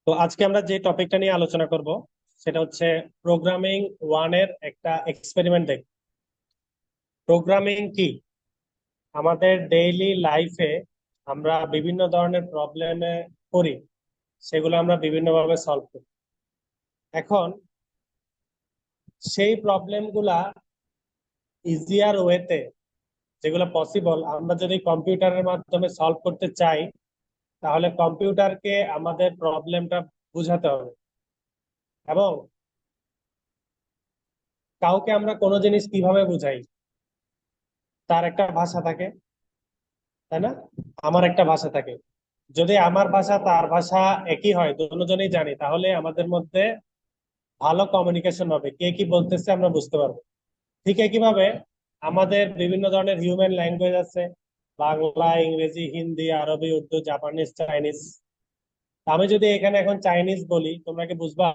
তো আজকে আমরা যে টপিকটা নিয়ে আলোচনা করব সেটা হচ্ছে প্রোগ্রামিং ওয়ানের একটা এক্সপেরিমেন্ট দেখ। প্রোগ্রামিং কি? আমাদের ডেইলি লাইফে আমরা বিভিন্ন ধরনের প্রবলেমে পড়ি, সেগুলো আমরা বিভিন্নভাবে সলভ করি। এখন সেই প্রবলেমগুলা ইজিয়ার ওয়েতে, যেগুলো পসিবল, আমরা যদি কম্পিউটারের মাধ্যমে সলভ করতে চাই, তাহলে কম্পিউটারকে আমাদের প্রবলেমটা বুঝাতে হবে। এবং কাউকে আমরা কোনো জিনিস কিভাবে বুঝাই, তার একটা ভাষা থাকে, তাই না? আমার একটা ভাষা থাকে। যদি আমার ভাষা তার ভাষা একই হয়, দুজনেই জানি, তাহলে আমাদের মধ্যে ভালো কমিউনিকেশন হবে, কে কি বলতেছে আমরা বুঝতে পারবো। ঠিক একইভাবে আমাদের বিভিন্ন ধরনের হিউম্যান ল্যাঙ্গুয়েজ আছে, বাংলা, ইংরেজি, হিন্দি, আরবি, উর্দু, জাপানিজ, চাইনিজ। আমি যদি এখানে এখন চাইনিজ বলি, তোমরা কি বুঝবা?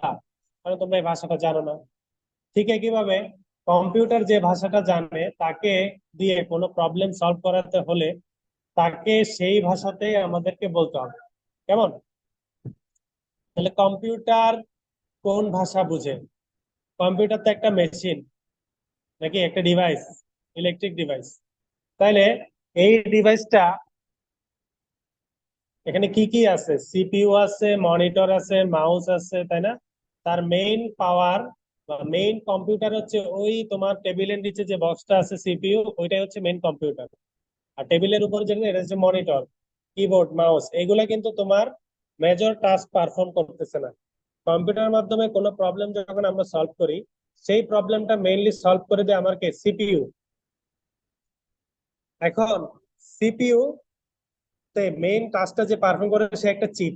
কারণ তোমরা এই ভাষাটা জানো না। ঠিক একইভাবে কম্পিউটার যে ভাষাটা জানে, তাকে দিয়ে কোনো প্রবলেম সলভ করাতে হলে তাকে সেই ভাষাতেই আমাদেরকে বলতে হবে। কেমন? তাহলে কম্পিউটার কোন ভাষা বুঝে? কম্পিউটার তো একটা মেশিন, নাকি একটা ডিভাইস, ইলেকট্রিক ডিভাইস। তাইলে এই ডিভাইসটা, এখানে কি কি আছে? সিপিইউ আছে, মনিটর আছে, মাউস আছে, তাই না? তার মেইন পাওয়ার বা মেইন কম্পিউটার হচ্ছে ওই তোমার টেবিলের নিচে যে বক্সটা আছে, সিপিইউ, ওইটাই হচ্ছে মেইন কম্পিউটার। আর টেবিলের উপর যেটা, এটা হচ্ছে মনিটর, কিবোর্ড, মাউস। এগুলা কিন্তু তোমার মেজর টাস্ক পারফর্ম করতেছে না। কম্পিউটারের মাধ্যমে কোনো প্রবলেম যখন আমরা সলভ করি, সেই প্রবলেমটা মেইনলি সলভ করে দেয় আমার কে? সিপিইউ। এখন সিপিইউ তে মেইন কাজটা যে পারফর্ম করে, সে একটা চিপ,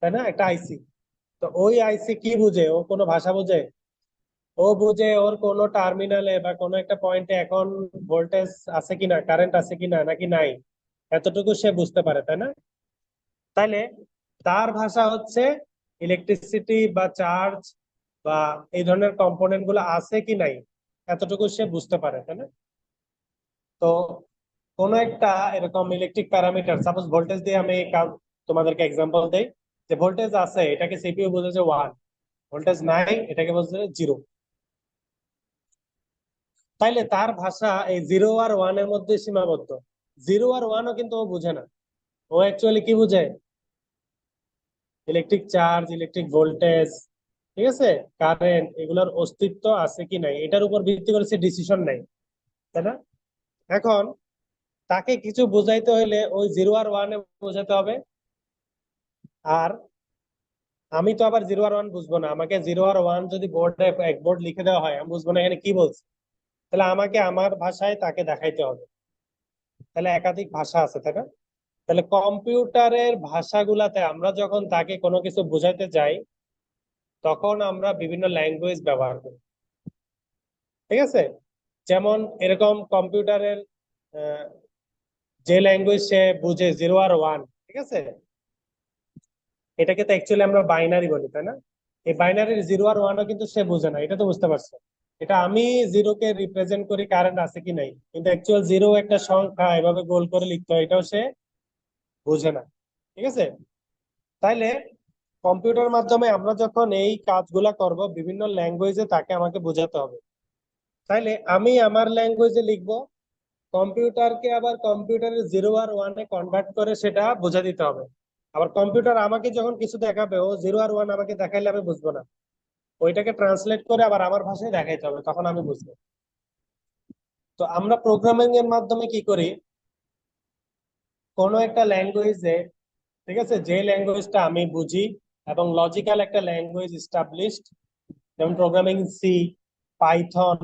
তাই না? একটা আইসি। তো ওই আইসি কি বুঝে? ও কোনো ভাষা বুঝে? ও বুঝে ওর কোনো টার্মিনালে বা কোনো একটা পয়েন্টে এখন ভোল্টেজ আছে কিনা, কারেন্ট আছে কিনা, নাকি নাই, এতটুকু সে বুঝতে পারে, তাই না? তাইলে তার ভাষা হচ্ছে ইলেকট্রিসিটি বা চার্জ বা এই ধরনের কম্পোনেন্ট গুলো আছে কি নাই, এতটুকু সে বুঝতে পারে, তাই না? তো কোন একটা এরকম ইলেকট্রিক প্যারামিটার, সাপোজ ভোল্টেজ দিয়ে আমি তোমাদেরকে এক্সাম্পল দেই, যে ভোল্টেজ আছে এটাকে সিপিইউ বুঝেছে 1, ভোল্টেজ নাই এটাকে বুঝেছে 0। তাইলে তার ভাষা এই 0 আর 1 এর মধ্যে সীমাবদ্ধ। 0 আর 1ও কিন্তু ও বুঝে না। ও অ্যাকচুয়ালি কি বুঝে? ইলেকট্রিক চার্জ, ইলেকট্রিক ভোল্টেজ, ঠিক আছে, কারেন্ট, এগুলোর অস্তিত্ব আছে কি নাই, এটার উপর ভিত্তি করে সে ডিসিশন নেয়, তাই না? এখন তাকে কিছু বোঝাইতে হলে ওই 0 আর 1-এ বোঝাতে হবে। আর আমি তো আবার 0 আর 1 বুঝবো না। আমাকে 0 আর 1 যদি বোর্ডে এক বোর্ড লিখে দেওয়া হয়, আমি বুঝবো না এখানে কি বলছে। তাহলে আমাকে আমার ভাষায় তাকে দেখাইতে হবে। তাহলে একাধিক ভাষা আছে, তাই না? তাহলে কম্পিউটারের ভাষাগুলাতে আমরা যখন তাকে কোনো কিছু বোঝাইতে যাই, তখন আমরা বিভিন্ন ল্যাঙ্গুয়েজ ব্যবহার করি, ঠিক আছে? যেমন এরকম কম্পিউটারের আহ, যে ল্যাঙ্গুয়েজ সে বুঝে, 0 আর 1, ঠিক আছে, এটাকে তো অ্যাকচুয়ালি আমরা বাইনারি বলি, তাই না? এই বাইনারির 0 আর 1ও কিন্তু সে বুঝে না, এটা তো বুঝতে পারছো। এটা আমি জিরোকে রিপ্রেজেন্ট করি কারেন্ট আছে কি নাই, কিন্তু অ্যাকচুয়াল জিরো একটা সংখ্যা, এভাবে গোল করে লিখতে হয়, এটাও সে বুঝে না, ঠিক আছে? তাইলে কম্পিউটার মাধ্যমে আমরা যখন এই কাজগুলা করব, বিভিন্ন ল্যাঙ্গুয়েজে তাকে আমাকে বোঝাতে হবে। তাইলে আমি আমার ল্যাঙ্গুয়েজে লিখবো, কম্পিউটারকে আবার কম্পিউটারের 0 আর 1-এ কনভার্ট করে সেটা বোঝা দিতে হবে। আবার কম্পিউটার আমাকে যখন কিছু দেখাবে, ও 0 আর 1 আমাকে দেখাইলে আমি বুঝবো না, ওইটাকে ট্রান্সলেট করে আবার আমার ভাষায় দেখাইতে হবে, তখন আমি বুঝবো। তো আমরা প্রোগ্রামিং এর মাধ্যমে কি করি? কোনো একটা ল্যাঙ্গুয়েজে, ঠিক আছে, যে ল্যাঙ্গুয়েজটা আমি বুঝি এবং লজিক্যাল একটা ল্যাঙ্গুয়েজ এস্টাবলিশড, যেমন প্রোগ্রামিং সি, পাইথন,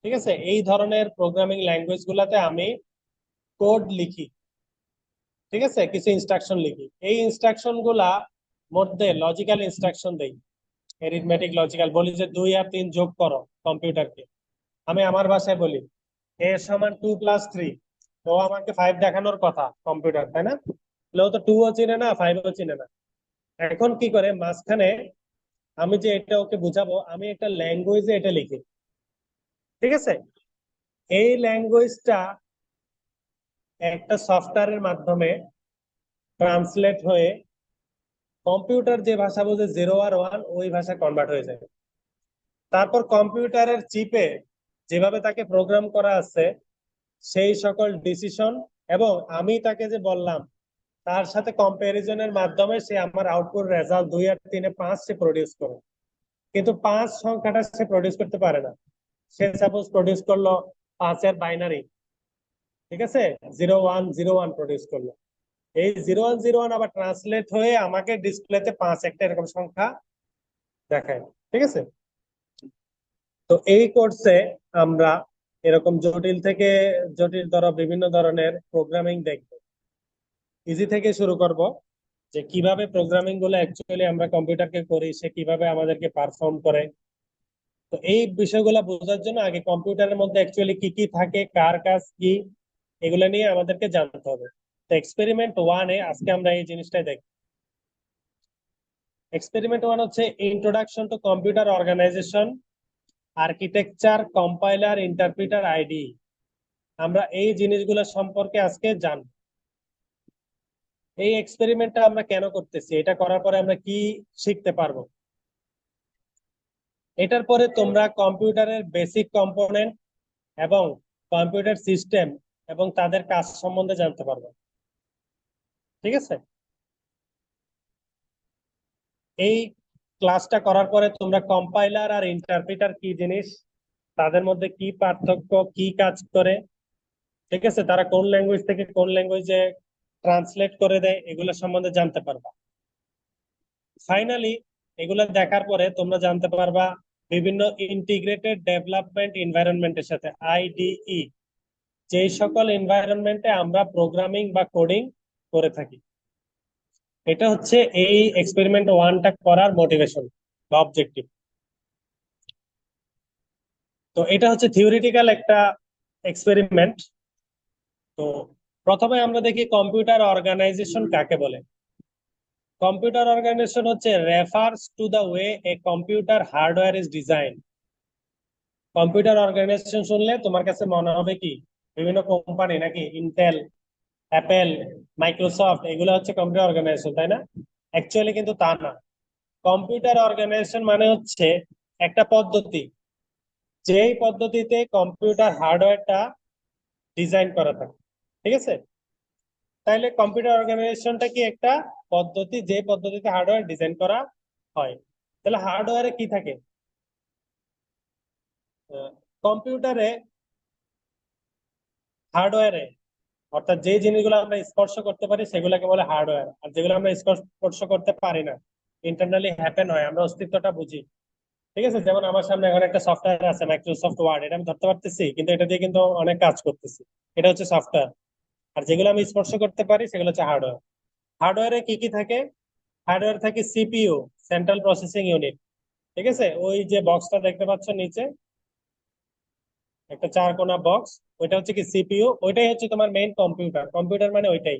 ঠিক আছে, এই ধরনের প্রোগ্রামিং ল্যাঙ্গুয়েজ গুলাতে আমি কোড লিখি, ঠিক আছে, কিছু ইনস্ট্রাকশন লিখি। এই ইনস্ট্রাকশন গুলা মধ্যে লজিক্যাল ইনস্ট্রাকশন দেই, এরিথমেটিক, লজিক্যাল, বলি যে 2 আর 3 যোগ করো কম্পিউটারকে। আমি আমার ভাষায় বলি A = 2 + 3, তো আমাকে 5 দেখানোর কথা কম্পিউটার, তাই না? তাহলে ও তো 2ও চিনে না, 5ও চিনে না। এখন কি করে মাঝখানে আমি যে এটা ওকে বুঝাবো, আমি একটা ল্যাঙ্গুয়েজে এটা লিখি, ঠিক আছে? এই ল্যাঙ্গুয়েজটা একটা সফটওয়্যারের মাধ্যমে ট্রান্সলেট হয়ে কম্পিউটার যে ভাষা বোঝে 0 আর 1, ওই ভাষা কনভার্ট হয়ে যায়। তারপর কম্পিউটারের চিপে যেভাবে তাকে প্রোগ্রাম করা আছে, সেই সকল ডিসিশন এবং আমি তাকে যে বললাম তার সাথে কম্পারিজনের মাধ্যমে সে আমার আউটপুট রেজাল্ট 2 আর 3 এ 5 সে প্রডিউস করে। কিন্তু 5 সংখ্যাটা সে প্রডিউস করতে পারে না। সে সাপোজ প্রডিউস করলো 5 এর বাইনারি, ঠিক আছে, 0101 প্রডিউস করলো। এই 0101 আবার ট্রান্সলেট হয়ে আমাকে ডিসপ্লেতে 5 একটা এরকম সংখ্যা দেখায়, ঠিক আছে। তো এই কোর্সে আমরা এরকম জটিল থেকে জটিল ধরো বিভিন্ন ধরনের প্রোগ্রামিং দেখবো। ইজি থেকে শুরু করব, যে কিভাবে প্রোগ্রামিং গুলো অ্যাকচুয়ালি আমরা কম্পিউটারকে করি, সে কিভাবে আমাদেরকে পারফর্ম করে। তো এই বিষয়গুলো বোঝার জন্য আগে কম্পিউটারের মধ্যে অ্যাকচুয়ালি কি কি থাকে, কার কাজ কি, এগুলো নিয়ে আমাদেরকে জানতে হবে। তো এক্সপেরিমেন্ট 1-এ আজকে আমরা এই জিনিসটাই দেখব। এক্সপেরিমেন্ট 1 হচ্ছে introduction to computer organization, architecture, compiler, interpreter, ID. আমরা এই জিনিসগুলো সম্পর্কে আজকে জানব। এই এক্সপেরিমেন্টটা আমরা কেন করতেছি, এটা করার পরে আমরা কি শিখতে পারবো। এটার পরে তোমরা কম্পিউটারের বেসিক কম্পোনেন্ট এবং কম্পিউটার সিস্টেম এবং তাদের কাজ সম্বন্ধে জানতে পারবে, ঠিক আছে। এই ক্লাসটা করার পরে তোমরা কম্পাইলার আর ইন্টারপ্রিটার কি জিনিস, তাদের মধ্যে কি পার্থক্য, কি কাজ করে, ঠিক আছে, তারা কোন ল্যাঙ্গুয়েজ থেকে কোন ল্যাঙ্গুয়েজে ট্রান্সলেট করে দেয়, এগুলো সম্বন্ধে জানতে পারবা। ফাইনালি এগুলো দেখার পরে তোমরা জানতে পারবা বিভিন্ন ইন্টিগ্রেটেড ডেভেলপমেন্ট এনভায়রনমেন্টের সাথে, আইডিই, যে সকল এনভায়রনমেন্টে আমরা প্রোগ্রামিং বা কোডিং করে থাকি। এটা হচ্ছে এই এক্সপেরিমেন্ট 1টা করার মোটিভেশন বা অবজেক্টিভ। তো এটা হচ্ছে থিওরিটিক্যাল একটা এক্সপেরিমেন্ট। তো প্রথমে আমরা দেখি কম্পিউটার অর্গানাইজেশন কাকে বলে। কম্পিউটার অর্গানাইজেশন হচ্ছে refers to the way a computer hardware is design. Computer organization শুনলে তোমার কাছে মনে হবে কি, বিভিন্ন কোম্পানি নাকি, ইন্টেল, অ্যাপেল, মাইক্রোসফট, এগুলো হচ্ছে কম্পিউটার অর্গানাইজেশন, তাই না? অ্যাকচুয়ালি কিন্তু তা না। কম্পিউটার অর্গানাইজেশন মানে হচ্ছে একটা পদ্ধতি, যেই পদ্ধতিতে কম্পিউটার হার্ডওয়্যারটা ডিজাইন করা থাকে, ঠিক আছে। তাইলে কম্পিউটার অর্গানাইজেশনটা কি একটা পদ্ধতি, যে পদ্ধতিতে হার্ডওয়্যার ডিজাইন করা হয়। তাহলে হার্ডওয়্যারে কি থাকে, কম্পিউটারে হার্ডওয়্যারে অর্থাৎ যে জিনিসগুলো আমরা স্পর্শ করতে পারি সেগুলোকে বলে হার্ডওয়্যার, আর যেগুলো আমরা স্পর্শ করতে পারি না, ইন্টারনালি হ্যাপেন হয়, আমরা অস্তিত্বটা বুঝি, ঠিক আছে। যেমন আমার সামনে এখন একটা সফটওয়্যার আছে মাইক্রোসফট ওয়ার্ড, এটা আমি ধরতে পারতেছি, কিন্তু এটা দিয়ে কিন্তু অনেক কাজ করতেছি, এটা হচ্ছে সফটওয়্যার। আর যেগুলো আমি স্পর্শ করতে পারি সেগুলো হচ্ছে হার্ডওয়্যার। হার্ডওয়্যারে কি কি থাকে, হার্ডওয়্যার থাকে সিপিইউ, সেন্ট্রাল প্রসেসিং ইউনিট, ঠিক আছে। ওই যে বক্সটা দেখতে পাচ্ছ নিচে, একটা চার কোনা বক্স, ওইটা হচ্ছে কি সিপিইউ, ওইটাই হচ্ছে তোমার মেইন কম্পিউটার। কম্পিউটার মানে ওইটাই।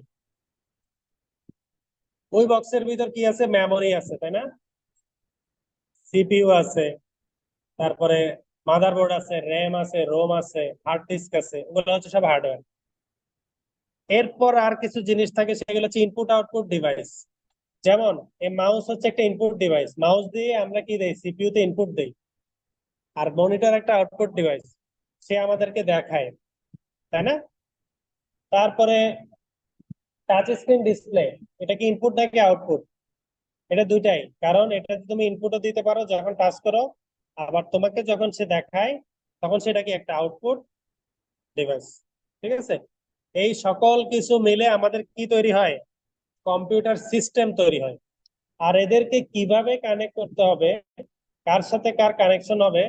ওই বক্সের ভিতর কি আছে, মেমোরি আছে, তাই না, সিপিইউ আছে, তারপরে মাদারবোর্ড আছে, র্যাম আছে, রোম আছে, হার্ড ডিস্ক আছে, ওগুলো হচ্ছে সব হার্ডওয়্যার। এরপর আর কিছু জিনিস থাকে, সেগুলো হচ্ছে ইনপুট আউটপুট ডিভাইস। যেমন এই মাউস হচ্ছে একটা ইনপুট ডিভাইস, মাউস দিয়ে আমরা কি দেই, সিপিইউ তে ইনপুট দেই। আর মনিটর একটা আউটপুট ডিভাইস, সে আমাদেরকে দেখায়, তাই না। তারপরে টাচ স্ক্রিন ডিসপ্লে, এটা কি ইনপুট নাকি আউটপুট? এটা দুইটাই, কারণ এটা তুমি ইনপুটও দিতে পারো যখন টাচ করো, আবার তোমাকে যখন সে দেখায় তখন সেটা কি একটা আউটপুট ডিভাইস, ঠিক আছে। এই সকল কিছু মিলে আমাদের কি তৈরি হয়, কম্পিউটার সিস্টেম তৈরি হয়। আর এদেরকে কিভাবে কানেক্ট করতে হবে, কার সাথে কার কানেকশন হবে,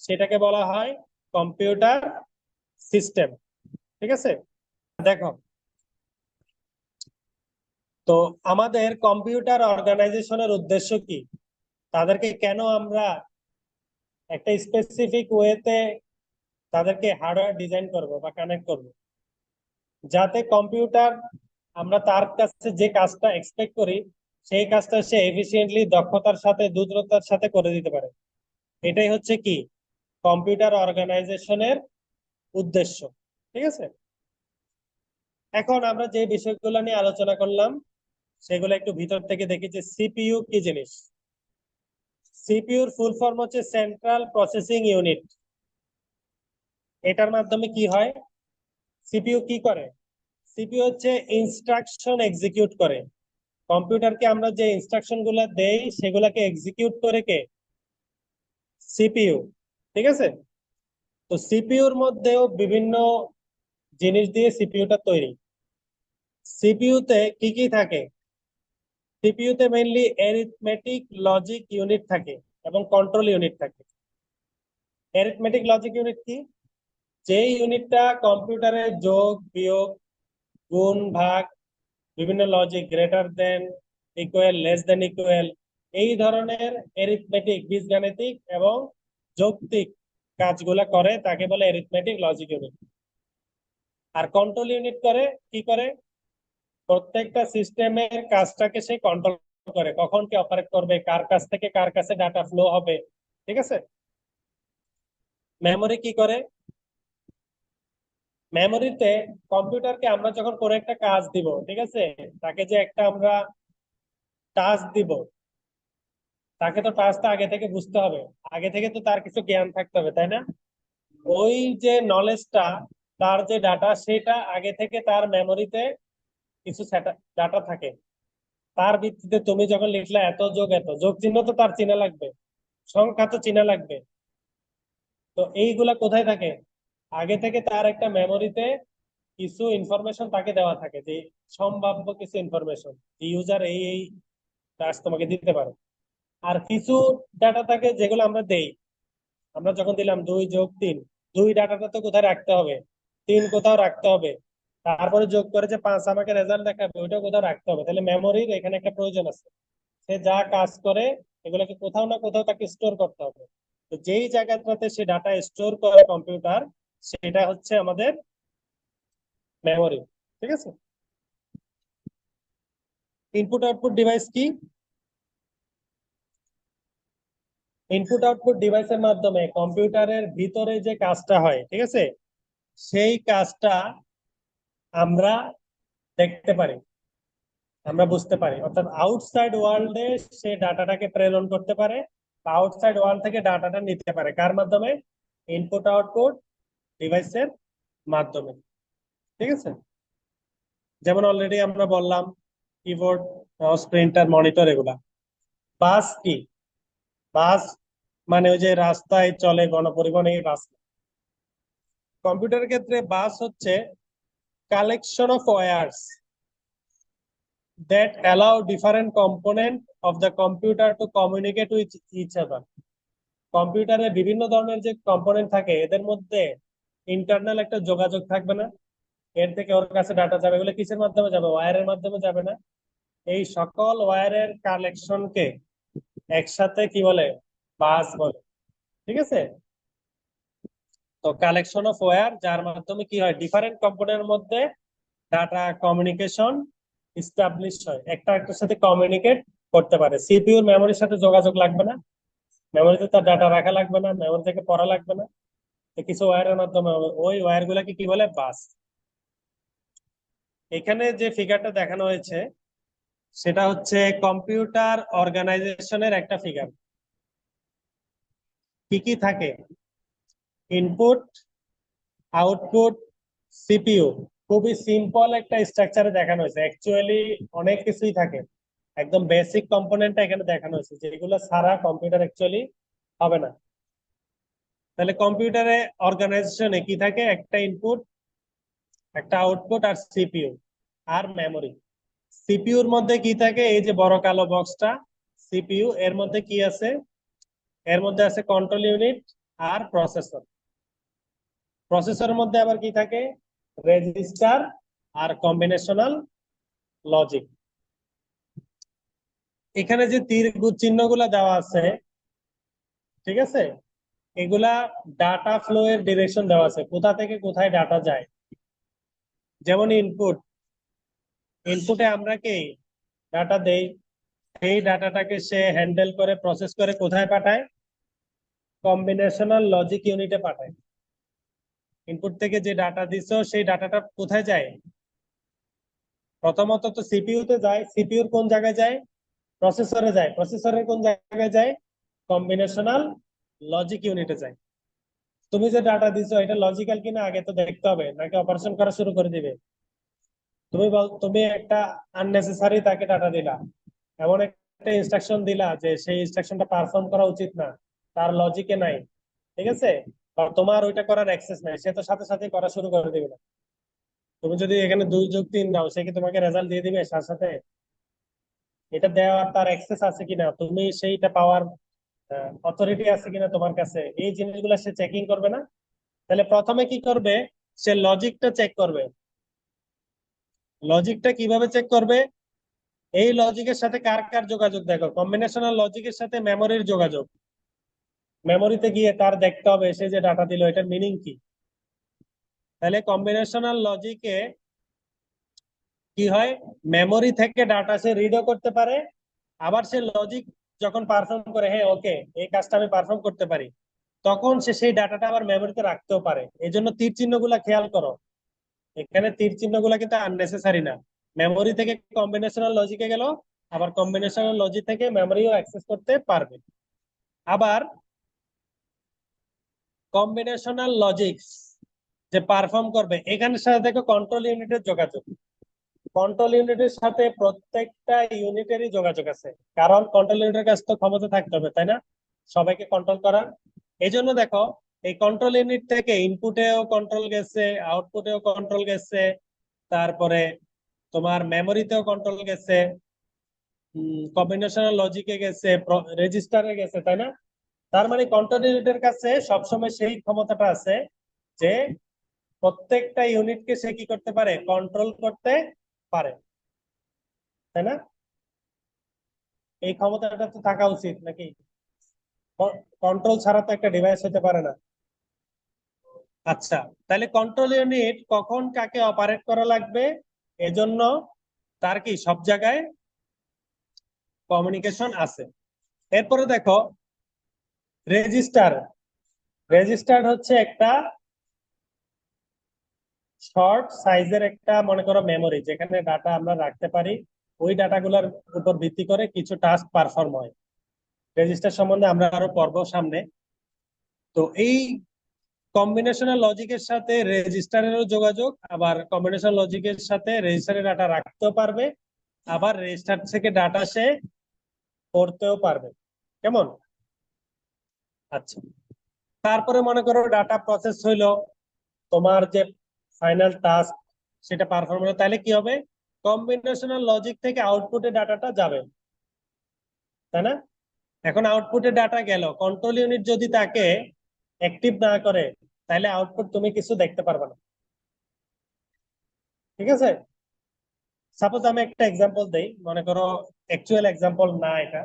সেটাকে বলা হয় কম্পিউটার সিস্টেম, ঠিক আছে। দেখো, তো আমাদের কম্পিউটার অর্গানাইজেশনের উদ্দেশ্য কি, তাদেরকে কেন আমরা একটা স্পেসিফিক ওয়েতে তাদেরকে হার্ডওয়্যার ডিজাইন করব বা কানেক্ট করব, যাতে কম্পিউটার আমরা তার কাছে যে কাজটা এক্সপেক্ট করি সেই কাজটা সে এফিসিয়েন্টলি, দক্ষতার সাথে, দ্রুততার সাথে করে দিতে পারে। এটাই হচ্ছে কি কম্পিউটার অর্গানাইজেশনের উদ্দেশ্য, ঠিক আছে। এখন আমরা যে বিষয়গুলো নিয়ে আলোচনা করলাম সেগুলো একটু ভিতর থেকে দেখি যে সিপিইউ কি জিনিস। সিপিইউর ফুল ফর্ম হচ্ছে সেন্ট্রাল প্রসেসিং ইউনিট। এটার মাধ্যমে কি হয়, সিপিইউ কি করে, সিপিইউ হচ্ছে ইনস্ট্রাকশন এক্সিকিউট করে। কম্পিউটারকে আমরা যে ইনস্ট্রাকশন গুলা দেই সেগুলাকে এক্সিকিউট করে কে, সিপিইউ। ঠিক আছে, তো সিপিইউর মধ্যেও বিভিন্ন জিনিস দিয়ে সিপিইউটা তৈরি। সিপিইউতে কি কি থাকে, সিপিইউতে মেইনলি অ্যারিথমেটিক লজিক ইউনিট থাকে এবং কন্ট্রোল ইউনিট থাকে। অ্যারিথমেটিক লজিক ইউনিট কি, যে ইউনিটটা কম্পিউটারে যোগ বিয়োগ গুণ ভাগ বিভিন্ন logic greater than equal less than equal এই ধরনের অ্যারিথমেটিক বীজগাণিতিক এবং যৌক্তিক কাজগুলা করে তাকে বলে অ্যারিথমেটিক লজিক ইউনিট। আর কন্ট্রোল ইউনিট করে কি করে, প্রত্যেকটা সিস্টেমের কাজটাকে সে কন্ট্রোল করে, কখন কে অপারেট করবে, কার কাছ থেকে কার কাছে ডাটা ফ্লো হবে। ঠিক আছে, মেমোরি কি করে, মেমোরিতে কম্পিউটারকে আমরা যখন কোনো একটা কাজ দিব, ঠিক আছে, তাকে যে একটা আমরা টাস্ক দিব, তাকে তো টাস্কটা আগে থেকে বুঝতে হবে, আগে থেকে তো তার কিছু জ্ঞান থাকতে হবে, তাই না? ওই যে নলেজটা, তার যে ডাটা, সেটা আগে থেকে তার মেমোরিতে কিছু ডাটা থাকে। তার ভিত্তিতে তুমি যখন লিখলে এত যোগ এত যোগ চিহ্ন তো তার চেনা লাগবে, সংখ্যা তো চেনা লাগবে। তো এইগুলা কোথায় থাকে, আগে থেকে তার একটা মেমোরিতে কিছু ইনফরমেশন তাকে দেওয়া থাকে, যে সম্ভাব্য কিছু ইনফরমেশন ইউজার এই এই টাস্ক তোমাকে দিতে পারে। আর কিছু ডাটা থাকে যেগুলো আমরা দেই, আমরা যখন দিলাম 2 যোগ 3, 2 ডাটাটা তো কোথায় রাখতে হবে, 3 কোথাও রাখতে হবে, তারপরে যোগ করে যে 5 আমাকে রেজাল্ট দেখাবে ওইটা কোথাও রাখতে হবে, তাহলে মেমোরির এখানে একটা প্রয়োজন আছে। সে যা কাজ করে এগুলোকে কোথাও না কোথাও তাকে স্টোর করতে হবে। তো যেই জায়গাটাতে সে ডাটা স্টোর করে কম্পিউটার, সেটা হচ্ছে আমাদের মেমোরি। ঠিক আছে, ইনপুট আউটপুট ডিভাইস কি, ইনপুট আউটপুট ডিভাইসের মাধ্যমে কম্পিউটারের ভিতরে যে কাজটা হয়, ঠিক আছে, সেই কাজটা আমরা দেখতে পারি, আমরা বুঝতে পারি, অর্থাৎ আউটসাইড ওয়ার্ল্ডে সে ডাটাটাকে প্রেরণ করতে পারে বা আউটসাইড ওয়ার্ল্ড থেকে ডাটাটা নিতে পারে, কার মাধ্যমে, ইনপুট আউটপুট ডিভাইসের মাধ্যমে। ঠিক আছে, যেমন অলরেডি আমরা বললাম কিবোর্ড মাউস প্রিন্টার মনিটর এগুলা। বাস কি, বাস মানে ওই যে রাস্তায় চলে গণপরিবহন, এই বাস। কম্পিউটারের ক্ষেত্রে বাস হচ্ছে collection of wires that allow different component of the computer to communicate with each other. কম্পিউটারে বিভিন্ন ধরনের যে কম্পোনেন্ট থাকে এদের মধ্যে ইন্টারনাল একটা যোগাযোগ থাকবে না, এর থেকে ওর কাছে ডাটা যাবে, এগুলো কিসের মাধ্যমে যাবে, ওয়্যারের মাধ্যমে যাবে না। এই সকল ওয়্যারের কালেকশনকে একসাথে কি বলে, বাস বলে। ঠিক আছে, তো কালেকশন অফ ওয়্যার যার মাধ্যমে কি হয়, ডিফারেন্ট কম্পোনেন্টের মধ্যে ডাটা কমিউনিকেশন ইস্টাবলিশ হয়, একটা একটার সাথে কমিউনিকেট করতে পারে। সিপিইউর মেমোরির সাথে যোগাযোগ লাগবে না, মেমোরিতে তার ডাটা রাখা লাগবে না, মেমোরি থেকে পড়া লাগবে না, তো কিছু ওয়্যারের মাধ্যমে হবে। ওই ওয়্যার গুলাকে কি বলে, বাস। এখানে যে ফিগারটা দেখানো হয়েছে সেটা হচ্ছে কম্পিউটার অর্গানাইজেশনের একটা ফিগার। কি কি থাকে, ইনপুট আউটপুট সিপিইউ, খুবই সিম্পল একটা স্ট্রাকচারে দেখানো হয়েছে, অ্যাকচুয়ালি অনেক কিছুই থাকে, একদম বেসিক কম্পোনেন্টটা এখানে দেখানো হয়েছে, যেগুলো সারা কম্পিউটার অ্যাকচুয়ালি হবে না। তাহলে কম্পিউটারে অর্গানাইজেশনে কি থাকে, একটা ইনপুট একটা আউটপুট আর সিপিইউ আর মেমোরি। সিপিইউর মধ্যে কি থাকে, এই যে বড় কালো বক্সটা সিপিইউ, এর মধ্যে কি আছে, এর মধ্যে আছে কন্ট্রোল ইউনিট আর প্রসেসর। প্রসেসরের মধ্যে আবার কি থাকে, রেজিস্টার আর কম্বিনেশনাল লজিক। এখানে যে তীর চিহ্ন গুলা দেওয়া আছে, ঠিক আছে, এগুলা ডাটা ফ্লো এর ডিরেকশন দেওয়া আছে, কোথা থেকে কোথায় ডাটা যায়। যেমন ইনপুট, ইনপুটে আমরা কি ডাটা দেই, সেই ডাটাটাকে সে হ্যান্ডেল করে প্রসেস করে কোথায় পাঠায়, কম্বিনেশনাল লজিক ইউনিটে পাঠায়। ইনপুট থেকে যে ডাটা দিছো সেই ডাটাটা কোথায় যায়, প্রথমত তো সিপিইউ তে যায়, সিপিইউর কোন জায়গায় যায়? প্রসেসরে যায়, প্রসেসরের কোন জায়গায় যায়? কম্বিনেশনাল লজিক ইউনিটে যায়। তুমি যে ডাটা দিছো এটা লজিক্যাল কিনা আগে তো দেখতে হবে, নাকি অপারেশন করা শুরু করে দিবে? তুমি একটা আননেসেসারি তাকে ডাটা দিলা, এমন একটা ইনস্ট্রাকশন দিলা যে সেই ইনস্ট্রাকশনটা পারফর্ম করা উচিত না, তার লজিকে নাই, ঠিক আছে, বা তোমার ওইটা করার অ্যাক্সেস নাই, সে তো সাথে সাথে করা শুরু করে দিবে না। তুমি যদি এখানে 2+3 দাও, সে কি তোমাকে রেজাল্ট দিয়ে দিবে সাথে সাথে? এটা দেওয়ার তার অ্যাক্সেস আছে কিনা, তুমি সেইটা পাওয়ার অথরিটি আছে কিনা তোমার কাছে, এই জিনিসগুলো সে চেকিং করবে না? তাহলে প্রথমে কি করবে? সে লজিকটা চেক করবে। লজিকটা কিভাবে চেক করবে? এই লজিকের সাথে কার কার যোগাযোগ, দেখো কম্বিনেশনাল লজিকের সাথে মেমোরির যোগাযোগ। মেমোরিতে গিয়ে তার দেখতে হবে সে যে ডাটা দিল এটার মিনিং কি। তাহলে কম্বিনেশনাল লজিকে কি হয়, মেমোরি থেকে ডাটা সে রিডও করতে পারে, আবার সে লজিক যখন পারফর্ম করে, হ্যাঁ ওকে এই কাজটা আমি পারফর্ম করতে পারি, তখন সে সেই ডাটাটা আবার মেমোরিতে রাখতেও পারে। এই জন্য তীর চিহ্ন গুলা খেয়াল করো, এখানে তীর চিহ্ন গুলা কিন্তু আননেসেসারি না। মেমোরি থেকে কম্বিনেশনাল লজিকে গেল, আবার কম্বিনেশনাল লজিক থেকে মেমোরিও অ্যাক্সেস করতে পারবে। আবার কম্বিনেশনাল লজিক যে পারফর্ম করবে, এখানের সাথে দেখো কন্ট্রোল ইউনিটের যোগাযোগ। কন্ট্রোল ইউনিটের সাথে প্রত্যেকটা ইউনিটেরই যোগাযোগ আছে, কারণ কন্ট্রোল ইউনিটের কাছে তো ক্ষমতা থাকতে হবে, তাই না, সবাইকে কন্ট্রোল করার। এই জন্য দেখো এই কন্ট্রোল ইউনিট থেকে ইনপুটেও কন্ট্রোল গেছে, আউটপুটেও কন্ট্রোল গেছে, তারপরে তোমার মেমোরিতেও কন্ট্রোল গেছে, কম্বিনেশনাল লজিকে গেছে, রেজিস্টারে গেছে, তাই না? তার মানে কন্ট্রোল ইউনিটের কাছে সবসময় সেই ক্ষমতাটা আছে যে প্রত্যেকটা ইউনিটকে সে কি করতে পারে, কন্ট্রোল করতে পারে, তাই না? এই ক্ষমতাটা তো থাকা উচিত নাকি? কন্ট্রোল ছাড়া তো একটা ডিভাইস হতে পারে না। আচ্ছা, তাহলে কন্ট্রোল ইউনিট কখন কাকে অপারেট করা লাগবে, এজন্য তার কি সব জায়গায় কমিউনিকেশন আছে। এরপরে দেখো রেজিস্টার। রেজিস্টার হচ্ছে একটা শর্ট সাইজের একটা, মনে করো মেমোরি, যেখানে ডাটা আমরা রাখতে পারি। ওই ডাটাগুলোর উপর ভিত্তি করে কিছু টাস্ক পারফর্ম হয়। রেজিস্টার সম্বন্ধে আমরা আরো পড়বো সামনে। তো এই কম্বিনেশনাল লজিকের সাথে রেজিস্টারেরও যোগাযোগ, আবার কম্বিনেশনাল লজিকের সাথে রেজিস্টারের ডাটা রাখতেও পারবে, আবার রেজিস্টার থেকে ডাটা সে পড়তেও পারবে। কেমন? আচ্ছা, তারপরে মনে করো ডাটা প্রসেস হইলো, তোমার যে ফাইনাল টাস্ক সেটা পারফর্ম হলো, তাহলে কি হবে, কম্বিনেশনাল লজিক থেকে আউটপুটে ডাটাটা যাবে, তাই না? এখন আউটপুটে ডাটা গেল, কন্ট্রোল ইউনিট যদি তাকে অ্যাক্টিভ না করে, তাহলে আউটপুট তুমি কিছু দেখতে পারবে না, ঠিক আছে? সাপোজ আমি একটা এক্সাম্পল দেই, মনে করো অ্যাকচুয়াল এক্সাম্পল না এটা,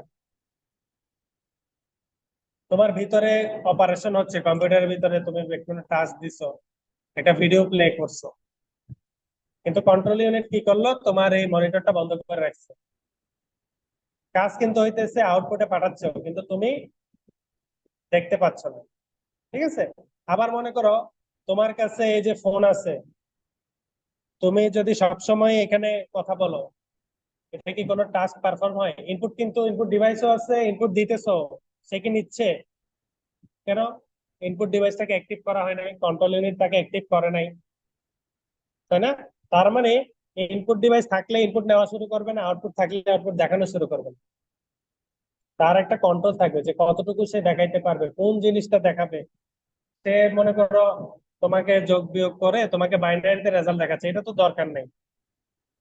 তোমার ভিতরে অপারেশন হচ্ছে, কম্পিউটারের ভিতরে তুমি একটু টাচ দিছো, একটা ভিডিও প্লে করছো, কিন্তু কন্ট্রোল ইউনিট কি করলো, তোমার এই মনিটরটা বন্ধ করে রাখছে। কাজ কিন্তু হইতেছে, আউটপুটে পাঠাচ্ছ, কিন্তু তুমি দেখতে পাচ্ছ না, ঠিক আছে? আবার মনে করো তোমার কাছে এই যে ফোন আছে, তুমি যদি সবসময় এখানে কথা বলো, এটা কি কোনো টাস্ক পারফর্ম হয়? ইনপুট, কিন্তু ইনপুট ডিভাইসও আছে, ইনপুট দিতেছো, সে কি নিচ্ছে? কেন? ইনপুট ডিভাইসটাকে অ্যাক্টিভ করা হয় নাই, কন্ট্রোল ইউনিট তাকে অ্যাক্টিভ করে নাই, তাই না? তার মানে ইনপুট ডিভাইস থাকলে ইনপুট নেওয়া শুরু করবে না, আউটপুট থাকলে আউটপুট দেখানো শুরু করবে না। তার একটা কন্ট্রোল থাকবে যে কতটুকু সে দেখাইতে পারবে, কোন জিনিসটা দেখাবে। সে মনে করো তোমাকে যোগ বিয়োগ করে তোমাকে বাইনারিতে রেজাল্ট দেখাচ্ছে, এটা তো দরকার নেই।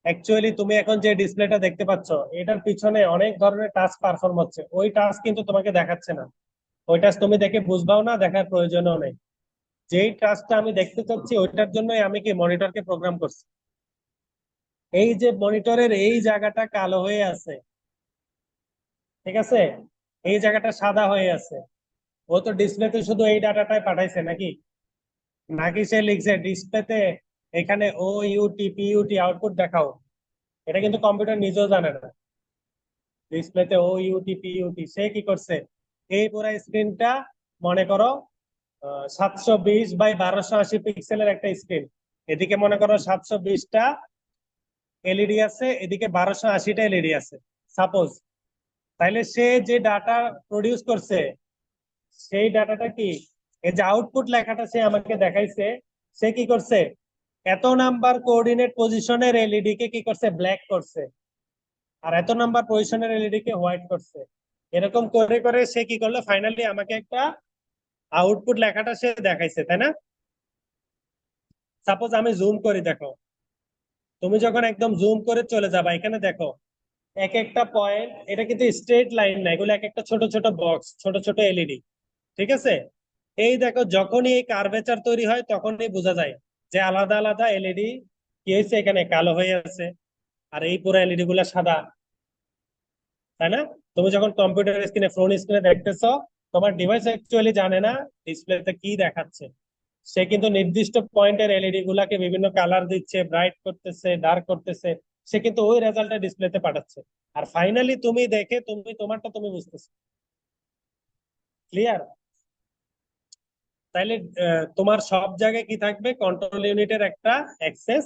অ্যাকচুয়ালি তুমি এখন যে ডিসপ্লেটা দেখতে পাচ্ছ, এটার পিছনে অনেক ধরনের টাস্ক পারফর্ম হচ্ছে, ওই টাস্ক কিন্তু তোমাকে দেখাচ্ছে না। ওই টাস্ক তুমি দেখে বুঝবাও না, দেখার প্রয়োজনও নেই। যেই টাস্কটা আমি দেখতে চাচ্ছি ওইটার জন্যই আমি কি মনিটরকে প্রোগ্রাম করছি। এই যে মনিটরের এই জায়গাটা কালো হয়ে আছে, ঠিক আছে, এই জায়গাটা সাদা হয়ে আছে, ও তো ডিসপ্লেতে শুধু এই ডাটাটাই পাঠাইছে নাকি? নাকি সে লিখছে ডিসপ্লেতে এখানে ও ইউটি পিইউটি আউটপুট দেখাও? এটা কিন্তু কম্পিউটার নিজেও জানে না। ডিসপ্লেতে ও ইউটি পিইউটি, সে কি করছে, এই পুরো স্ক্রিনটা মনে করো 720 বাই 1280 পিক্সেলের একটা স্ক্রিন, এদিকে মনে করো 720টা এলইডি আছে, এদিকে 1280টা এলইডি আছে সাপোজ। তাইলে সে যে ডাটা প্রডিউস করছে সেই ডাটাটা কি, এই যে আউটপুট লেখাটা সে আমাকে দেখাইছে, সে কি করছে, এত নাম্বার কোঅর্ডিনেট পজিশনের এলইডি কে কি করছে, ব্ল্যাক করছে, আর এত নাম্বার পজিশনের এলইডি কে হোয়াইট করছে। এরকম করে করে সে কি করলো, ফাইনালি আমাকে একটা আউটপুট লেখাটা সে দেখাইছে, তাই না? সাপোজ আমি জুম করি, দেখো, তুমি যখন একদম জুম করে চলে যাবা, এখানে দেখো এক একটা পয়েন্ট, এটা কিন্তু স্ট্রেট লাইন না, এগুলো এক একটা ছোট ছোট বক্স, ছোট ছোট এলইডি, ঠিক আছে? এই দেখো, যখনই এই কার্ভেচার তৈরি হয় তখনই বোঝা যায় যে আলাদা আলাদা এলইডি কি হয়েছে, এখানে কালো হয়ে আছে, আর এই পুরো এলইডি গুলা সাদা, তাই না? তুমি যখন কম্পিউটার স্ক্রিনে, ফোন স্ক্রিনে দেখতেছো, তোমার ডিভাইস অ্যাকচুয়ালি জানে না ডিসপ্লেতে কি দেখাচ্ছে। সে কিন্তু নির্দিষ্ট পয়েন্টের এলইডি গুলাকে বিভিন্ন কালার দিচ্ছে, ব্রাইট করতেছে, ডার্ক করতেছে, সে কিন্তু ওই রেজাল্টটা ডিসপ্লেতে পাঠাচ্ছে। আর ফাইনালি তুমি দেখে তুমি তোমারটা তুমি বুঝতেছো। ক্লিয়ার? তাইলে তোমার সব জায়গায় কি থাকবে, কন্ট্রোল ইউনিটের একটা অ্যাক্সেস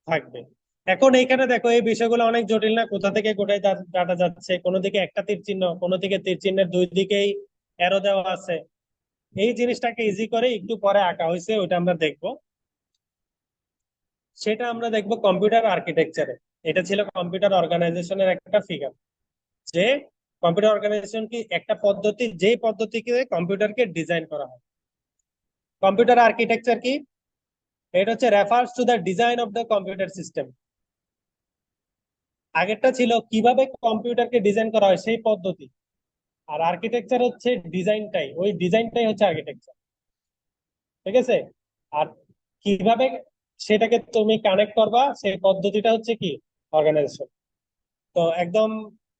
থাকবে। এখন এইখানে দেখো, এই বিষয়গুলো অনেক জটিল না, কোথা থেকে কোথায় ডাটা যাচ্ছে, কোনো দিকে একটা তীর চিহ্ন, কোনো দিকে তীর চিহ্নের দুই দিকেই অ্যারো দেওয়া আছে। এই জিনিসটাকে ইজি করে একটু পরে আঁকা হয়েছে, ওইটা আমরা দেখবো। সেটা আমরা দেখবো কম্পিউটার আর্কিটেকচারে। এটা ছিল কম্পিউটার অর্গানাইজেশনের একটা ফিগার, যে কম্পিউটার অর্গানাইজেশন কি একটা পদ্ধতি, যে পদ্ধতিকে কম্পিউটারকে ডিজাইন করা হয়। কম্পিউটার আর্কিটেকচার কি, এটা হচ্ছে refers to the design of the computer system. আগেরটা ছিল কিভাবে কম্পিউটারকে ডিজাইন করা হয় সেই পদ্ধতি, আর আর্কিটেকচার হচ্ছে ডিজাইনটাই, ওই ডিজাইনটাই হচ্ছে আর্কিটেকচার, ঠিক আছে? আর কিভাবে সেটাকে তুমি কানেক্ট করবা সেই পদ্ধতিটা হচ্ছে কি, অর্গানাইজেশন। তো একদম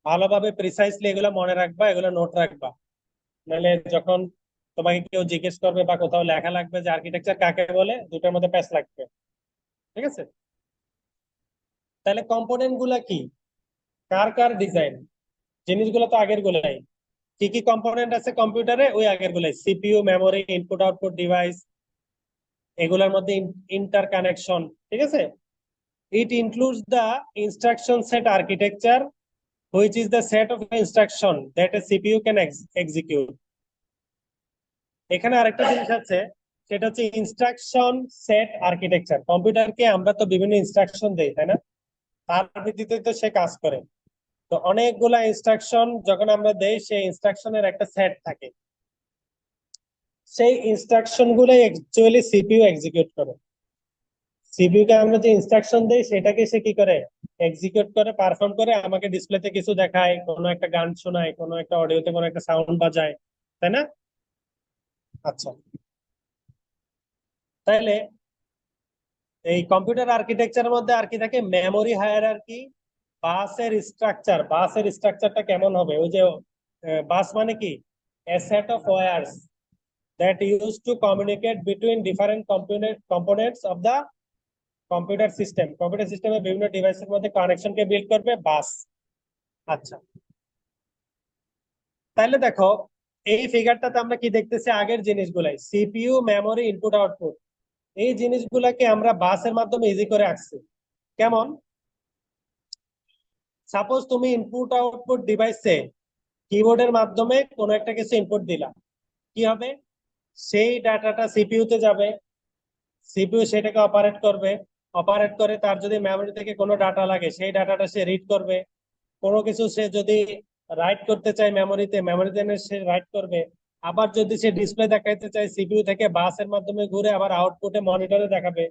ভালোভাবে প্রিসাইসলি এগুলো মনে রাখবা, এগুলো নোট রাখবা, নাহলে যখন তোমাকে কেউ জিজ্ঞেস করবে বা কোথাও লেখা লাগবে যে আর্কিটেকচার কাকে বলে, দুটোর মধ্যে প্যাচ লাগবে, ঠিক আছে? তাহলে কম্পোনেন্ট গুলা কি, কার কার ডিজাইন, জিনিসগুলো তো আগের গুলাই। কি কি কম্পোনেন্ট আছে কম্পিউটারে, ওই আগের গুলাই, CPU, memory, input output device, এগুলোর মধ্যে ইন্টার কানেকশন, ঠিক আছে? It includes the instruction set architecture, which is the set of instruction that A CPU can execute. এখানে আরেকটা জিনিস আছে, সেটা হচ্ছে ইনস্ট্রাকশন সেট আর্কিটেকচার। কম্পিউটারকে আমরা তো বিভিন্ন ইনস্ট্রাকশন দেই, তাই না? তার ভিত্তিতে তো সে কাজ করে। তো অনেকগুলা ইনস্ট্রাকশন যখন আমরা দেই, সেই ইনস্ট্রাকশনের একটা সেট থাকে, সেই ইনস্ট্রাকশন গুলাই অ্যাকচুয়ালি সিপিইউ এক্সিকিউট করে। সিপিইউ কে আমরা যে ইনস্ট্রাকশন দেই সেটাকে সে কি করে, এক্সিকিউট করে, পারফর্ম করে, আমাকে ডিসপ্লেতে কিছু দেখায়, কোনো একটা গান শোনায়, কোনো একটা অডিওতে কোনো একটা সাউন্ড বাজায়, তাই না? আচ্ছা, তাইলে এই কম্পিউটার আর্কিটেকচারের মধ্যে আর কি থাকে, মেমোরি হায়ারার্কি, বাসের স্ট্রাকচার। বাসের স্ট্রাকচারটা কেমন হবে, ওই যে বাস মানে কি, a set of wires that used to communicate between different components of the computer system. Computer সিস্টেমে বিভিন্ন ডিভাইসের মধ্যে কানেকশনকে বিল্ড করবে বাস। আচ্ছা, তাহলে দেখো, এই ফিগারটাতে আমরা কি দেখতেছি, আগের জিনিসগুলাই, সিপিইউ, মেমোরি, ইনপুট আউটপুট, এই জিনিসগুলাকে আমরা বাসের মাধ্যমে ইজি করে আসছি। কেমন, সাপোজ তুমি ইনপুট আউটপুট ডিভাইসে কিবোর্ডের মাধ্যমে কোনো একটা কিছু ইনপুট দিলা, কি হবে, সেই ডাটাটা সিপিইউ তে যাবে, সিপিইউ সেটাকে অপারেট করবে, অপারেট করে তার যদি মেমোরি থেকে কোনো ডাটা লাগে সেই ডাটাটা সে রিড করবে, কোনো কিছু সে যদি রাইট করতে চায় মেমোরিতে, মেমোরিতে সে রাইট করবে, আবার যদি সে ডিসপ্লে দেখাইতে চায় সিপিইউ থেকে বাসের মাধ্যমে ঘুরে আবার আউটপুটে মনিটরে দেখাবে।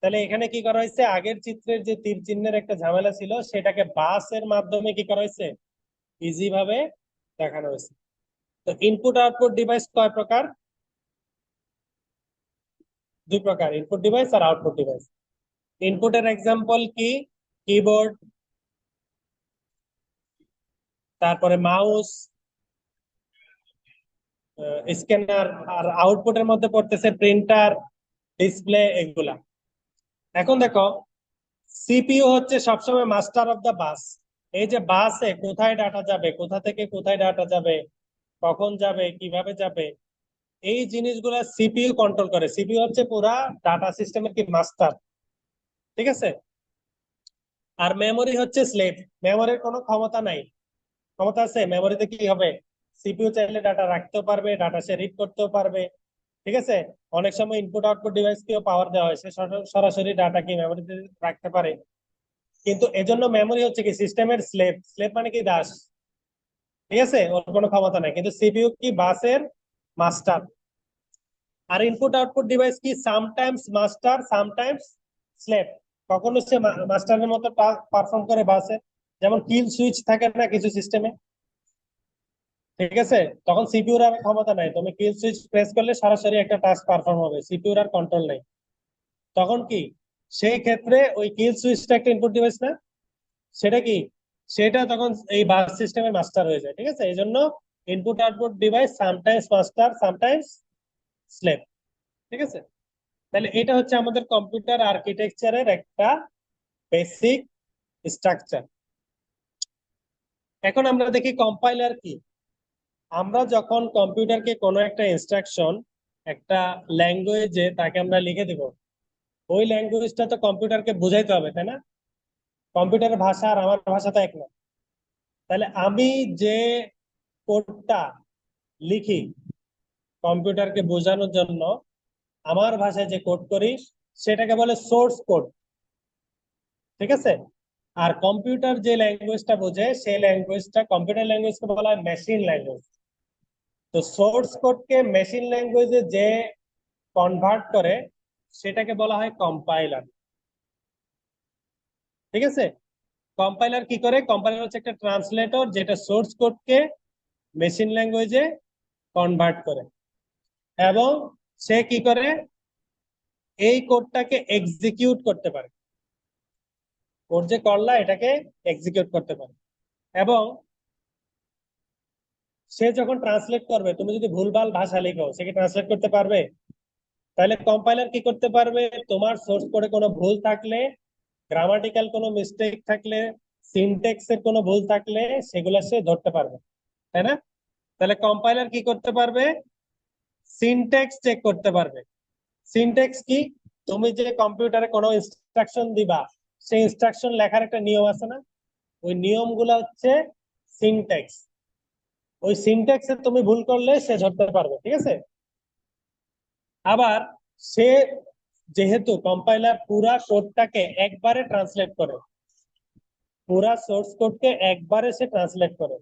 তাহলে এখানে কি করা হয়েছে, আগের চিত্রের যে তীর চিহ্নের একটা ঝামেলা ছিল সেটাকে বাসের মাধ্যমে কি করা হয়েছে, ইজি ভাবে দেখানো হয়েছে। তো ইনপুট আউটপুট ডিভাইস কয় প্রকার, দুই প্রকার, ইনপুট ডিভাইস আর আউটপুট ডিভাইস। ইনপুটের এক্সাম্পল কি, কিবোর্ড, তারপরে মাউস, স্ক্যানার, আর আউটপুটের মধ্যে পড়তেছে প্রিন্টার, ডিসপ্লে, এগুলা। এখন দেখো, সিপিইউ হচ্ছে সবসময় মাস্টার অফ দা বাস। এই যে বাসে কোথায় ডাটা যাবে, কোথা থেকে কোথায় ডাটা যাবে, কখন যাবে, কিভাবে যাবে, এই জিনিসগুলা সিপিইউ কন্ট্রোল করে। সিপিইউ হচ্ছে পুরা ডাটা সিস্টেমের কি মাস্টার, ঠিক আছে? আর মেমোরি হচ্ছে স্লেভ। মেমোরির কোনো ক্ষমতা নাই। ক্ষমতা আছে মেমোরিতে কি হবে? সিপিইউ চাইলে ডাটা রাখতেও পারবে, ডাটা সে রিড করতেও পারবে। ঠিক আছে। অনেক সময় ইনপুট আউটপুট ডিভাইস কেও পাওয়ার দেওয়া হয়, সে সরাসরি ডাটা কি মেমোরিতে রাখতে পারে। কিন্তু এজন্য মেমোরি হচ্ছে কি সিস্টেমের স্লেভ। স্লেভ মানে কি? দাস। ঠিক আছে, ওর কোনো ক্ষমতা নাই। কিন্তু সিপিইউ কি বাসের মাস্টার। আর ইনপুট আউটপুট ডিভাইস কি সামটাইমস মাস্টার সামটাইমস স্লেভ। কখনো সে মাস্টারের মতো পারফর্ম করে বাসে। যেমন কিল সুইচ থাকে না কিছু সিস্টেমে, ঠিক আছে, তখন সিপিইউর আর ক্ষমতা নাই। তুমি কিল সুইচ প্রেস করলে সরাসরি একটা টাস্ক পারফর্ম হবে, সিপিইউর আর কন্ট্রোল নেই। তখন কি সেই ক্ষেত্রে ওই কিল সুইচটা একটা ইনপুট ডিভাইস না? সেটা কি, সেটা তখন এই বাস সিস্টেমের মাস্টার হয়ে যায়। ঠিক আছে, এই জন্য input output device sometimes master sometimes slave. ঠিক আছে। তাহলে এটা হচ্ছে আমাদের কম্পিউটার আর্কিটেকচারের একটা বেসিক স্ট্রাকচার। এখন আমরা দেখি কম্পাইলার কি। আমরা যখন কম্পিউটারকে কোনো একটা ইনস্ট্রাকশন একটা ল্যাঙ্গুয়েজে তাকে আমরা লিখে দিব, ওই ল্যাঙ্গুয়েজটা তো কম্পিউটারকে বুঝাইতে হবে, তাই না? কম্পিউটারের ভাষা আর আমার ভাষা তো এক না। তাহলে আমি যে কোডটা লিখি কম্পিউটারকে বোঝানোর জন্য, আমার ভাষায় যে কোড করি সেটাকে বলে সোর্স কোড। ঠিক আছে। আর কম্পিউটার যে ল্যাঙ্গুয়েজটা বোঝে সেই ল্যাঙ্গুয়েজটা, কম্পিউটার ল্যাঙ্গুয়েজকে বলা হয় মেশিন ল্যাঙ্গুয়েজ। তো সোর্স কোডকে মেশিন ল্যাঙ্গুয়েজে যে কনভার্ট করে সেটাকে বলা হয় কম্পাইলার। ঠিক আছে। কম্পাইলার কি করে? কম্পাইলার হচ্ছে একটা ট্রান্সলেটর যেটা সোর্স কোডকে মেশিন ল্যাঙ্গুয়েজে কনভার্ট করে, এবং সে কি করে এই কোডটাকে এক্সিকিউট করতে পারে। কোড যে করলা এটাকে এক্সিকিউট করতে পারে। এবং সে যখন ট্রান্সলেট করবে, তুমি যদি ভুলভাল ভাষা লিখো সে কি ট্রান্সলেট করতে পারবে? তাহলে কম্পাইলার কি করতে পারবে? তোমার সোর্স কোডে কোনো ভুল থাকলে, গ্রামাটিক্যাল কোনো মিস্টেক থাকলে, সিনট্যাক্স এর কোনো ভুল থাকলে সেগুলো সে ধরতে পারবে, তাই না? তাহলে কম্পাইলার কি করতে পারবে? সিনট্যাক্স চেক করতে পারবে। সিনট্যাক্স কি? তুমি যে কম্পিউটারে কোনো ইনস্ট্রাকশন দিবা, সেই ইনস্ট্রাকশন লেখার একটা নিয়ম আছে না? ওই নিয়মগুলো হচ্ছে সিনট্যাক্স। ওই সিনট্যাক্সে তুমি ভুল করলে সে ধরতে পারবে। ঠিক আছে। আবার সে, যেহেতু কম্পাইলার পুরা কোডটাকে একবারে ট্রান্সলেট করে, পুরা সোর্স কোডকে একবারে সে ট্রান্সলেট করে,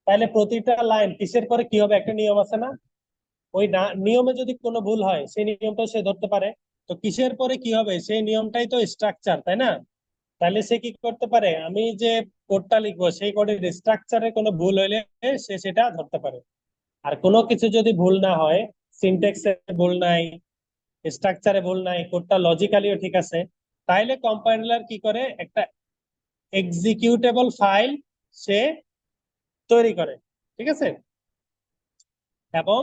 তাহলে প্রতিটা লাইন কিসের পরে কি হবে একটা নিয়ম আছে না? ওই নিয়মে যদি কোনো ভুল হয় সেই নিয়মটা সে ধরতে পারে। তো কিসের পরে কি হবে সেই নিয়মটাই তো স্ট্রাকচার, তাই না? তাহলে সে কি করতে পারে? আমি যে কোডটা লিখবো সেই কোডের স্ট্রাকচারে কোনো ভুল হইলে সে সেটা ধরতে পারে। আর কোনো কিছু যদি ভুল না হয়, সিনট্যাক্সে ভুল নাই, স্ট্রাকচারে ভুল নাই, কোডটা লজিক্যালিও ঠিক আছে, তাইলে কম্পাইলার কি করে? একটা এক্সিকিউটেবল ফাইল সে তৈরি করে। ঠিক আছে। এবং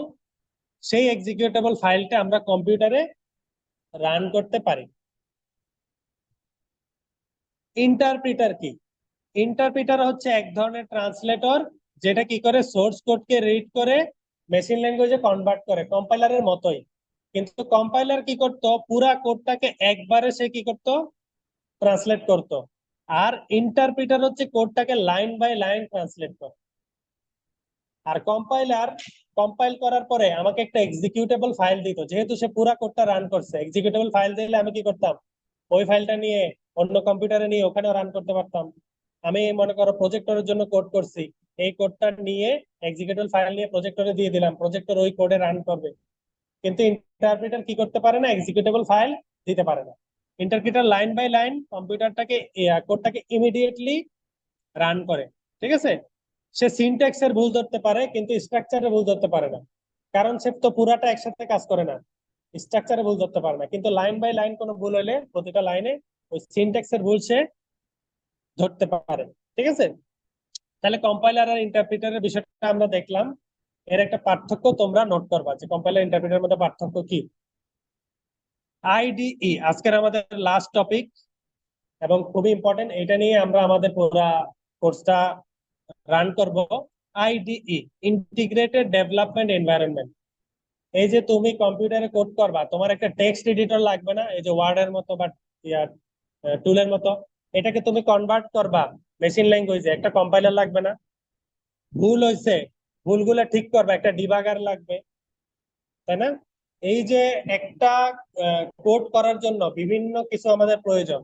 সেই এক্সিকিউটেবল ফাইলটা আমরা কম্পিউটারে রান করতে পারি। ইন্টারপ্রিটার কি? ইন্টারপ্রিটার হচ্ছে এক ধরনের ট্রান্সলেটর, যেটা কি করে সোর্স কোডকে রিড করে মেশিন ল্যাঙ্গুয়েজে কনভার্ট করে, কম্পাইলারের মতোই। কিন্তু কম্পাইলার কি করতো? পুরা কোডটাকে একবারে সে কি করতো? ট্রান্সলেট করতো। আর ইন্টারপ্রিটার হচ্ছে কোডটাকে লাইন বাই লাইন ট্রান্সলেট করে। আর কম্পাইলার কম্পাইল করার পরে আমাকে একটা এক্সিকিউটেবল ফাইল দিত, যেহেতু সে পুরা কোডটা রান করছে। এক্সিকিউটেবল ফাইল দিলে আমি কি করতাম? ওই ফাইলটা নিয়ে অন্য কম্পিউটারে নিয়ে ওখানেও রান করতে পারতাম। আমি মনে করো প্রজেক্টরের জন্য কোড করছি, এই কোডটা নিয়ে এক্সিকিউটেবল ফাইল নিয়ে প্রজেক্টরে দিয়ে দিলাম, প্রজেক্টর ওই কোডে রান করবে। কিন্তু ইন্টারপ্রিটার কি করতে পারে না? এক্সিকিউটেবল ফাইল দিতে পারে না। ইন্টারপ্রিটার লাইন বাই লাইন কম্পিউটারটাকে, কোডটাকে ইমিডিয়েটলি রান করে। ঠিক আছে। সে সিনট্যাক্স এর ভুল ধরতে পারে কিন্তু স্ট্রাকচারে ভুল ধরতে পারে না, কারণ সে তো পুরাটা একসাথে কাজ করে না। স্ট্রাকচারে ভুল ধরতে পারে না, কিন্তু লাইন বাই লাইন কোনো ভুল হলে প্রতিটা লাইনে ওই সিনট্যাক্স এর ভুল সে ধরতে পারে। ঠিক আছে। তাহলে কম্পাইলার আর ইন্টারপ্রিটারের বিষয়টা আমরা দেখলাম। এর একটা পার্থক্য তোমরা নোট করবা যে কম্পাইলার ইন্টারপ্রিটারের মধ্যে পার্থক্য কি। আইডিই আজকের আমাদের লাস্ট টপিক এবং খুবই ইম্পর্টেন্ট। এটা নিয়ে আমরা আমাদের পুরো কোর্সটা রান করব। IDE, integrated development environment. এই যে তুমি কম্পিউটারে কোড করবা, তোমার একটা টেক্সট এডিটর লাগবে না? এই যে ওয়ার্ড এর মতো বা টুলের মতো। এটাকে তুমি কনভার্ট করবা মেশিন ল্যাঙ্গুয়েজে, একটা কম্পাইলার লাগবে না? ভুল হয়েছে, ভুলগুলা ঠিক করবা একটা ডিবাগার লাগবে, তাই না? এই যে একটা কোড করার জন্য বিভিন্ন কিছু আমাদের প্রয়োজন,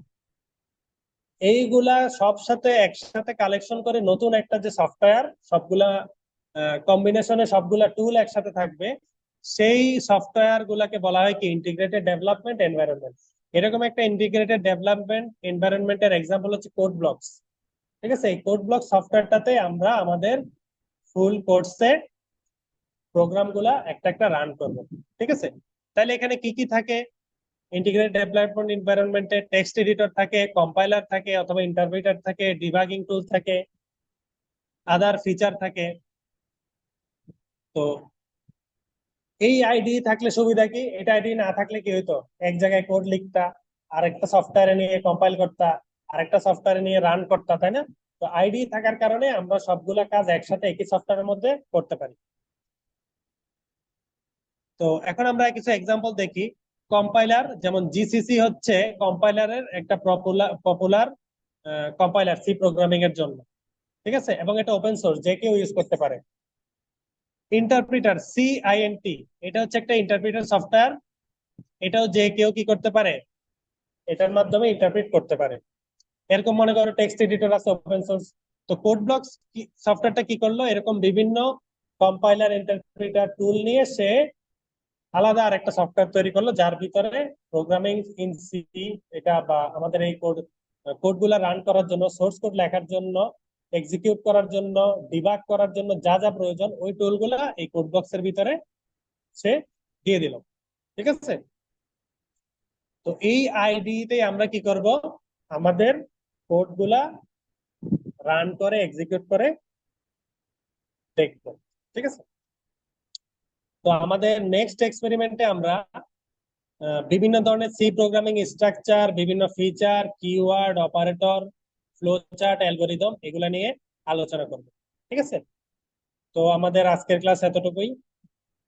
এইগুলা সব সাথে একসাথে কালেকশন করে নতুন একটা যে সফটওয়্যার, সবগুলা কম্বিনেশনে সবগুলা টুল একসাথে থাকবে, সেই সফটওয়্যার গুলাকে বলা হয় কি ইন্টিগ্রেটেড ডেভেলপমেন্ট এনভায়রনমেন্ট। এরকম একটা ইন্টিগ্রেটেড ডেভেলপমেন্ট এনভায়রনমেন্টের এক্সাম্পল হচ্ছে কোড ব্লকস। ঠিক আছে, এই কোড ব্লক সফটওয়্যারটাতে আমরা আমাদের ফুল কোর্সে প্রোগ্রাম গুলা একটা একটা রান করব। ঠিক আছে, তাহলে এখানে কি কি থাকে? ইন্টিগ্রেটেড ডেভেলপমেন্ট এনভায়রনমেন্টে টেক্সট এডিটর থাকে, কম্পাইলার থাকে অথবা ইন্টারপ্রিটার থাকে, ডিবাগিং টুল থাকে, আদার ফিচার থাকে। তো এই আইডি থাকলে সুবিধা কি, এটা আইডি না থাকলে কি হইতো, এক জায়গায় কোড লিখতা, আরেকটা সফটওয়্যারে নিয়ে কম্পাইল করতা, আরেকটা সফটওয়্যারে নিয়ে রান করতা, তাই না? তো আইডি থাকার কারণে আমরা সবগুলা কাজ একসাথে একই সফটওয়্যারের মধ্যে করতে পারি। তো এখন আমরা কিছু এক্সাম্পল দেখি। কম্পাইলার, যেমন জিসিসি হচ্ছে কম্পাইলারের একটা popular popular compiler C programming এর জন্য। ঠিক আছে, এবং এটা ওপেন সোর্স, যে কেউ ইউজ করতে পারে। ইন্টারপ্রিটার সিআইএনটি, এটা হচ্ছে একটা ইন্টারপ্রিটার সফটওয়্যার, এটাও যে কেউ কি করতে পারে, এটার মাধ্যমে ইন্টারপ্রিট করতে পারে। এরকম মনে করো টেক্সট এডিটর আছে ওপেন সোর্স। তো কোড ব্লকস সফটওয়্যারটা কি করলো, এরকম বিভিন্ন কম্পাইলার ইন্টারপ্রিটার টুল নিয়ে সে আলাদা আর একটা সফটওয়্যার তৈরি করলো, যার ভিতরে প্রোগ্রামিং ইন সি, এটা বা আমাদের এই কোড গুলা রান করার জন্য, সোর্স কোড লেখার জন্য, এক্সিকিউট করার জন্য, ডিবাগ করার জন্য যা যা প্রয়োজন, ওই টুল গুলা এই কোড বক্সের ভিতরে সে দিয়ে দিল। ঠিক আছে, তো এই আইডিতে আমরা কি করব, আমাদের কোড গুলা রান করে এক্সিকিউট করে দেখবো। ঠিক আছে, তো আমাদের নেক্সট এক্সপেরিমেন্টে আমরা বিভিন্ন ধরনের সি প্রোগ্রামিং স্ট্রাকচার, বিভিন্ন feature, keyword, operator, flow chart, algorithm, এগুলা নিয়ে আলোচনা করব। ঠিক আছে, তো আমাদের আজকের ক্লাস এতটুকুই।